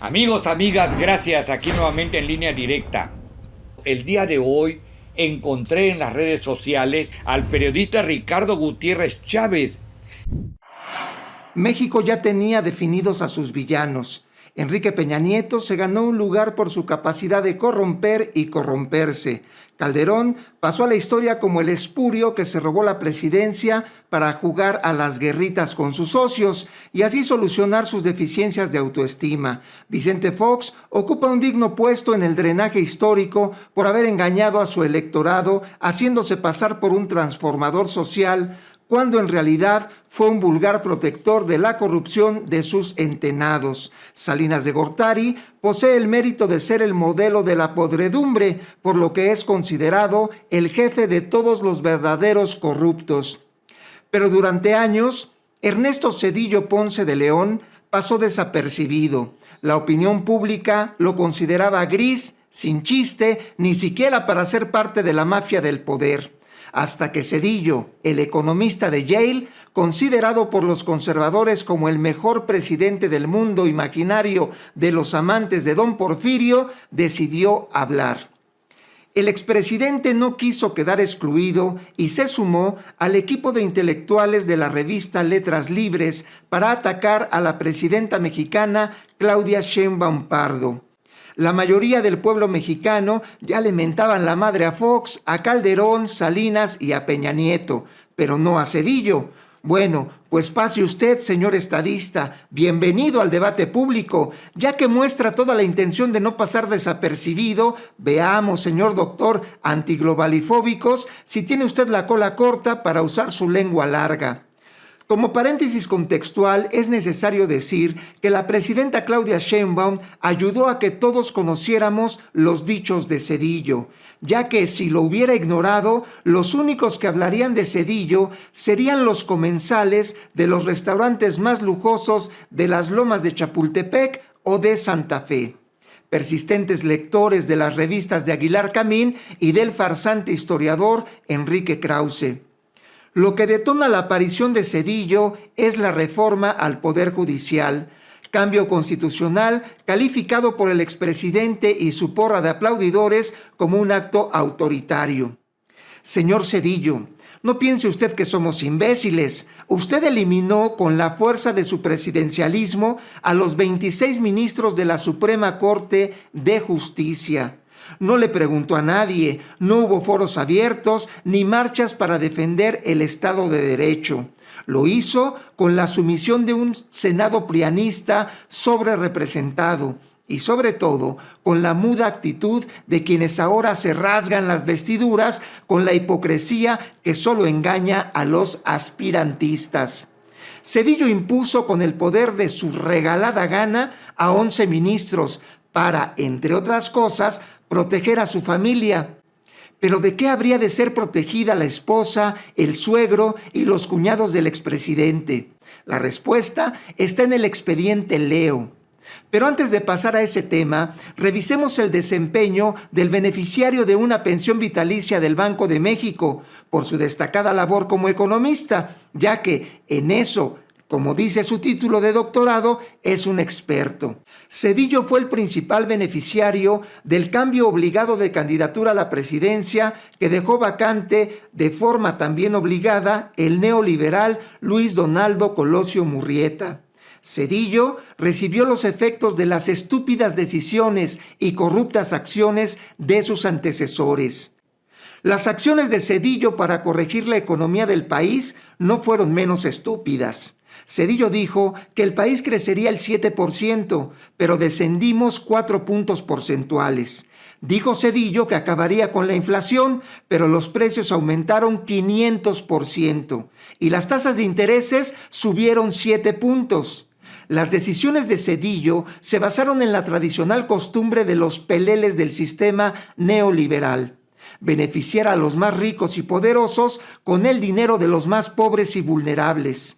Amigos, amigas, gracias. Aquí nuevamente en línea directa. El día de hoy encontré en las redes sociales al periodista Ricardo Gutiérrez Chávez. México ya tenía definidos a sus villanos. Enrique Peña Nieto se ganó un lugar por su capacidad de corromper y corromperse. Calderón pasó a la historia como el espurio que se robó la presidencia para jugar a las guerritas con sus socios y así solucionar sus deficiencias de autoestima. Vicente Fox ocupa un digno puesto en el drenaje histórico por haber engañado a su electorado, haciéndose pasar por un transformador social, cuando en realidad fue un vulgar protector de la corrupción de sus entenados. Salinas de Gortari posee el mérito de ser el modelo de la podredumbre, por lo que es considerado el jefe de todos los verdaderos corruptos. Pero durante años, Ernesto Zedillo Ponce de León pasó desapercibido. La opinión pública lo consideraba gris, sin chiste, ni siquiera para ser parte de la mafia del poder. Hasta que Zedillo, el economista de Yale, considerado por los conservadores como el mejor presidente del mundo imaginario de los amantes de Don Porfirio, decidió hablar. El expresidente no quiso quedar excluido y se sumó al equipo de intelectuales de la revista Letras Libres para atacar a la presidenta mexicana Claudia Sheinbaum Pardo. La mayoría del pueblo mexicano ya le mentaban la madre a Fox, a Calderón, Salinas y a Peña Nieto, pero no a Zedillo. Bueno, pues pase usted, señor estadista, bienvenido al debate público. Ya que muestra toda la intención de no pasar desapercibido, veamos, señor doctor antiglobalifóbicos, si tiene usted la cola corta para usar su lengua larga. Como paréntesis contextual, es necesario decir que la presidenta Claudia Sheinbaum ayudó a que todos conociéramos los dichos de Zedillo, ya que si lo hubiera ignorado, los únicos que hablarían de Zedillo serían los comensales de los restaurantes más lujosos de las Lomas de Chapultepec o de Santa Fe. Persistentes lectores de las revistas de Aguilar Camín y del farsante historiador Enrique Krause. Lo que detona la aparición de Zedillo es la reforma al Poder Judicial, cambio constitucional calificado por el expresidente y su porra de aplaudidores como un acto autoritario. Señor Zedillo, no piense usted que somos imbéciles. Usted eliminó con la fuerza de su presidencialismo a los 26 ministros de la Suprema Corte de Justicia. No le preguntó a nadie, no hubo foros abiertos ni marchas para defender el Estado de Derecho. Lo hizo con la sumisión de un Senado prianista sobrerepresentado y sobre todo con la muda actitud de quienes ahora se rasgan las vestiduras con la hipocresía que solo engaña a los aspirantistas. Zedillo impuso con el poder de su regalada gana a 11 ministros para, entre otras cosas, proteger a su familia. Pero ¿de qué habría de ser protegida la esposa, el suegro y los cuñados del expresidente? La respuesta está en el expediente Leo. Pero antes de pasar a ese tema, revisemos el desempeño del beneficiario de una pensión vitalicia del Banco de México por su destacada labor como economista, ya que en eso, como dice su título de doctorado, es un experto. Zedillo fue el principal beneficiario del cambio obligado de candidatura a la presidencia que dejó vacante de forma también obligada el neoliberal Luis Donaldo Colosio Murrieta. Zedillo recibió los efectos de las estúpidas decisiones y corruptas acciones de sus antecesores. Las acciones de Zedillo para corregir la economía del país no fueron menos estúpidas. Zedillo dijo que el país crecería el 7%, pero descendimos 4 puntos porcentuales. Dijo Zedillo que acabaría con la inflación, pero los precios aumentaron 500% y las tasas de intereses subieron 7 puntos. Las decisiones de Zedillo se basaron en la tradicional costumbre de los peleles del sistema neoliberal: beneficiar a los más ricos y poderosos con el dinero de los más pobres y vulnerables.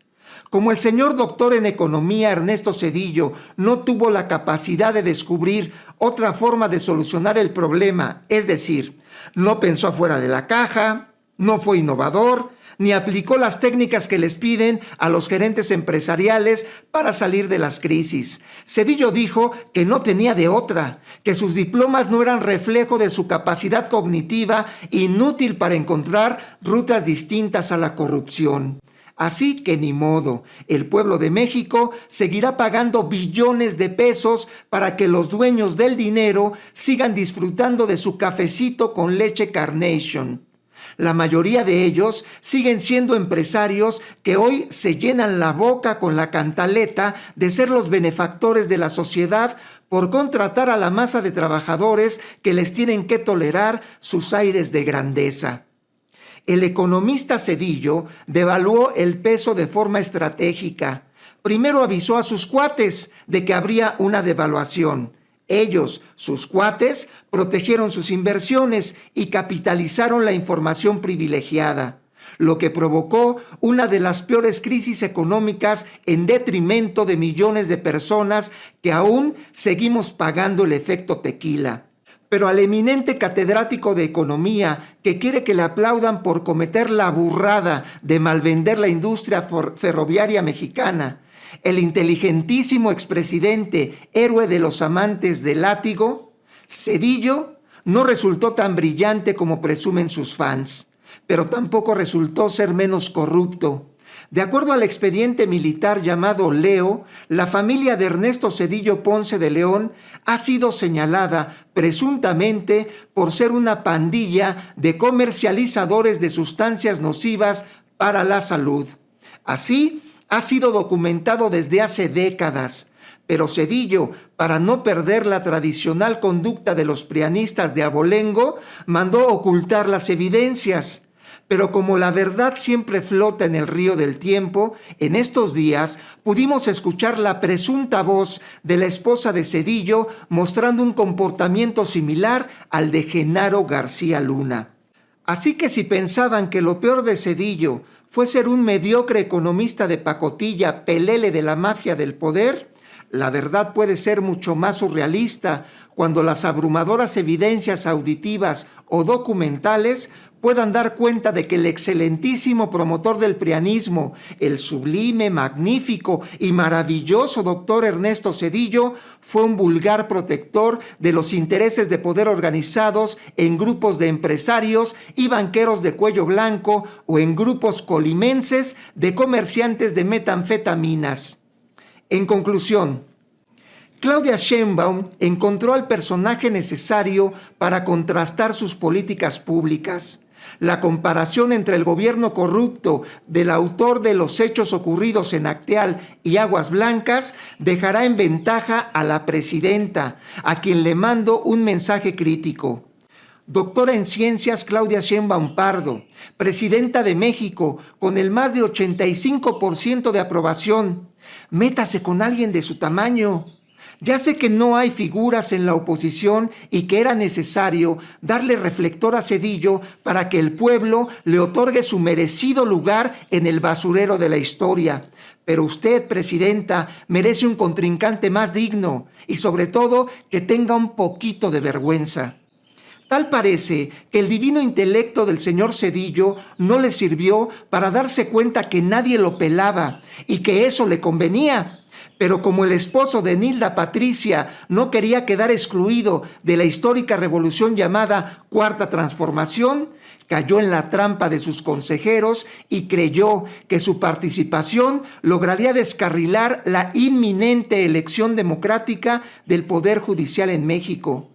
Como el señor doctor en economía Ernesto Zedillo no tuvo la capacidad de descubrir otra forma de solucionar el problema, es decir, no pensó afuera de la caja, no fue innovador, ni aplicó las técnicas que les piden a los gerentes empresariales para salir de las crisis. Zedillo dijo que no tenía de otra, que sus diplomas no eran reflejo de su capacidad cognitiva inútil para encontrar rutas distintas a la corrupción. Así que ni modo, el pueblo de México seguirá pagando billones de pesos para que los dueños del dinero sigan disfrutando de su cafecito con leche Carnation. La mayoría de ellos siguen siendo empresarios que hoy se llenan la boca con la cantaleta de ser los benefactores de la sociedad por contratar a la masa de trabajadores que les tienen que tolerar sus aires de grandeza. El economista Zedillo devaluó el peso de forma estratégica. Primero avisó a sus cuates de que habría una devaluación. Ellos, sus cuates, protegieron sus inversiones y capitalizaron la información privilegiada, lo que provocó una de las peores crisis económicas en detrimento de millones de personas que aún seguimos pagando el efecto tequila. Pero al eminente catedrático de economía que quiere que le aplaudan por cometer la burrada de malvender la industria ferroviaria mexicana, el inteligentísimo expresidente, héroe de los amantes del látigo, Zedillo, no resultó tan brillante como presumen sus fans, pero tampoco resultó ser menos corrupto. De acuerdo al expediente militar llamado Leo, la familia de Ernesto Zedillo Ponce de León ha sido señalada presuntamente por ser una pandilla de comercializadores de sustancias nocivas para la salud. Así, ha sido documentado desde hace décadas. Pero Zedillo, para no perder la tradicional conducta de los prianistas de abolengo, mandó ocultar las evidencias. Pero como la verdad siempre flota en el río del tiempo, en estos días pudimos escuchar la presunta voz de la esposa de Zedillo mostrando un comportamiento similar al de Genaro García Luna. Así que si pensaban que lo peor de Zedillo fue ser un mediocre economista de pacotilla, pelele de la mafia del poder, la verdad puede ser mucho más surrealista cuando las abrumadoras evidencias auditivas o documentales puedan dar cuenta de que el excelentísimo promotor del prianismo, el sublime, magnífico y maravilloso doctor Ernesto Zedillo, fue un vulgar protector de los intereses de poder organizados en grupos de empresarios y banqueros de cuello blanco o en grupos colimenses de comerciantes de metanfetaminas. En conclusión, Claudia Sheinbaum encontró al personaje necesario para contrastar sus políticas públicas. La comparación entre el gobierno corrupto del autor de los hechos ocurridos en Acteal y Aguas Blancas dejará en ventaja a la presidenta, a quien le mando un mensaje crítico. Doctora en Ciencias Claudia Sheinbaum Pardo, presidenta de México, con el más de 85% de aprobación. Métase con alguien de su tamaño. Ya sé que no hay figuras en la oposición y que era necesario darle reflector a Zedillo para que el pueblo le otorgue su merecido lugar en el basurero de la historia. Pero usted, presidenta, merece un contrincante más digno y sobre todo que tenga un poquito de vergüenza. Tal parece que el divino intelecto del señor Zedillo no le sirvió para darse cuenta que nadie lo pelaba y que eso le convenía. Pero como el esposo de Nilda Patricia no quería quedar excluido de la histórica revolución llamada Cuarta Transformación, cayó en la trampa de sus consejeros y creyó que su participación lograría descarrilar la inminente elección democrática del Poder Judicial en México.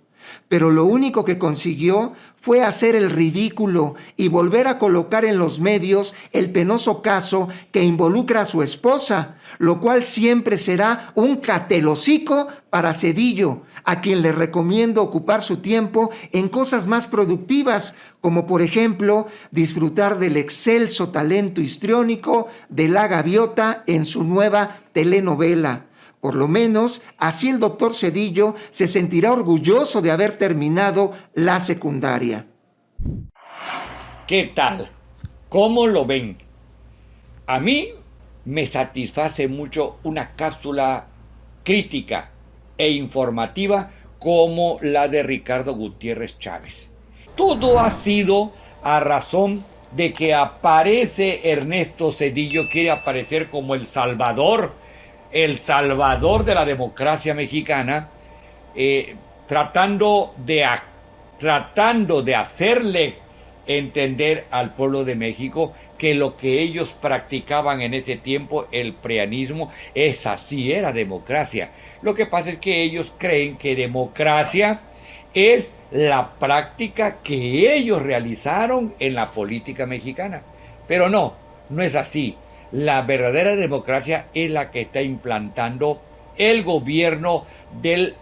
Pero lo único que consiguió fue hacer el ridículo y volver a colocar en los medios el penoso caso que involucra a su esposa, lo cual siempre será un catelocico para Zedillo, a quien le recomiendo ocupar su tiempo en cosas más productivas, como por ejemplo disfrutar del excelso talento histriónico de la gaviota en su nueva telenovela. Por lo menos, así el doctor Zedillo se sentirá orgulloso de haber terminado la secundaria. ¿Qué tal? ¿Cómo lo ven? A mí me satisface mucho una cápsula crítica e informativa como la de Ricardo Gutiérrez Chávez. Todo ha sido a razón de que aparece Ernesto Zedillo, quiere aparecer como el salvador de la democracia mexicana, tratando de hacerle entender al pueblo de México que lo que ellos practicaban en ese tiempo, el preanismo, así era democracia. Lo que pasa es que ellos creen que democracia es la práctica que ellos realizaron en la política mexicana. Pero no es así. La verdadera democracia es la que está implantando el gobierno del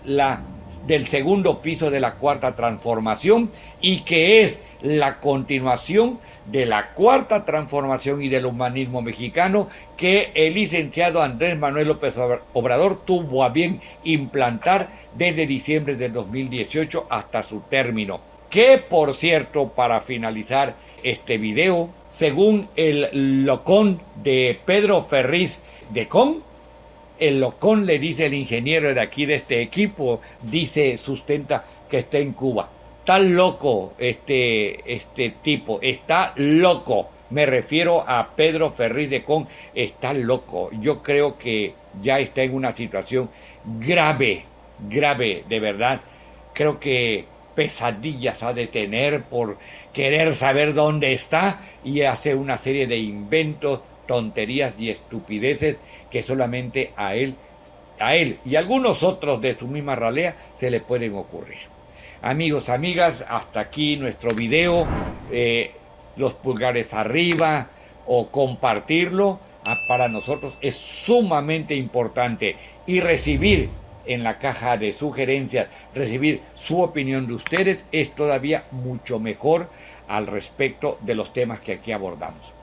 segundo piso de la Cuarta Transformación, y que es la continuación de la Cuarta Transformación y del humanismo mexicano que el licenciado Andrés Manuel López Obrador tuvo a bien implantar desde diciembre del 2018 hasta su término. Que, por cierto, para finalizar este video, según el locón de Pedro Ferriz de Con, el locón le dice el ingeniero de aquí de este equipo, sustenta que está en Cuba. Está loco este tipo, está loco. Me refiero a Pedro Ferriz de Con, está loco. Yo creo que ya está en una situación grave, de verdad. Creo que pesadillas ha de tener por querer saber dónde está y hace una serie de inventos, tonterías y estupideces que solamente a él y algunos otros de su misma ralea se le pueden ocurrir. Amigos, amigas, hasta aquí nuestro video. Los pulgares arriba o compartirlo para nosotros es sumamente importante, y recibir en la caja de sugerencias, recibir su opinión de ustedes es todavía mucho mejor al respecto de los temas que aquí abordamos.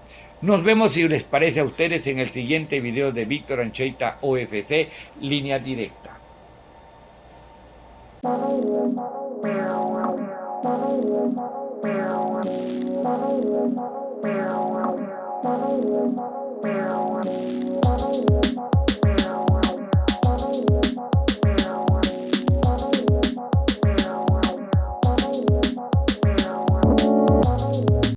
Nos vemos, si les parece a ustedes, en el siguiente video de Víctor Ancheita OFC, Línea Directa.